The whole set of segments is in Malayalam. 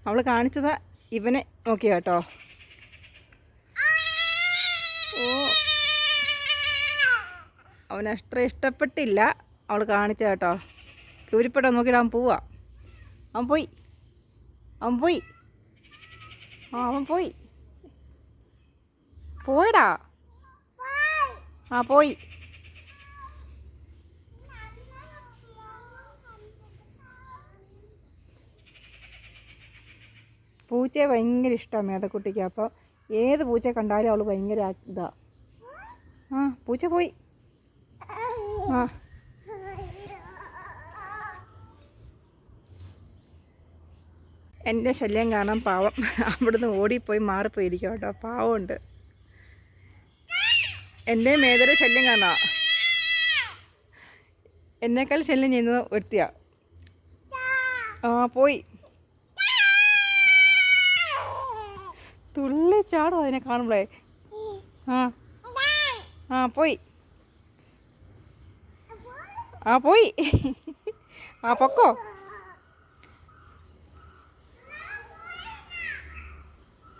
അവൾ കാണിച്ചത് ഇവനെ നോക്കിയ കേട്ടോ. ഓ, അവനത്ര ഇഷ്ടപ്പെട്ടില്ല അവൾ കാണിച്ച കേട്ടോ. കൂരിപ്പെട്ടോ നോക്കിയിട്ട് അവൻ പോവാ. അവൻ പോയി. അവൻ പോയി. പോയടാ. പോയി. പൂച്ചയെ ഭയങ്കര ഇഷ്ടമാണ് മേതക്കുട്ടിക്ക്. അപ്പോൾ ഏത് പൂച്ചയെ കണ്ടാലും അവൾ ഭയങ്കര ഇതാ. പൂച്ച പോയി. എൻ്റെ ശല്യം കാണാൻ പാവം അവിടുന്ന് ഓടിപ്പോയി മാറിപ്പോയിരിക്കും കേട്ടോ. പാവമുണ്ട്. എൻ്റെ മേതയുടെ ശല്യം കാണാം. എന്നേക്കാൾ ശല്യം ചെയ്യുന്നത് ഒരുത്തിയാ. പോയി. തുള്ളി ചാടും അതിനെ കാണുമ്പോഴേ. പോയി. പോയി. പൊക്കോ.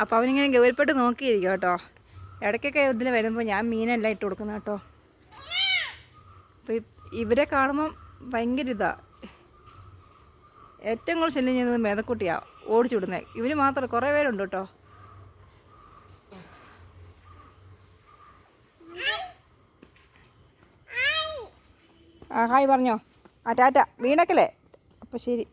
അപ്പോൾ അവനിങ്ങനെ ഗൗരവപ്പെട്ട് നോക്കിയിരിക്കും കേട്ടോ. ഇടയ്ക്കൊക്കെ ഇതിൽ വരുമ്പോൾ ഞാൻ മീനെല്ലാം ഇട്ട് കൊടുക്കുന്ന കേട്ടോ. അപ്പോൾ ഇവരെ കാണുമ്പം ഭയങ്കര ഇതാണ്. ഏറ്റവും കൂടുതൽ ശല്യം ചെയ്യുന്നത് മേതക്കുട്ടിയാണ് ഓടിച്ചു വിടുന്നത്. ഇവന് മാത്രം കുറേ പേരുണ്ട് കേട്ടോ. ഹായ് പറഞ്ഞോ. ടാറ്റ. വീണക്കല്ലേ. അപ്പോൾ ശരി.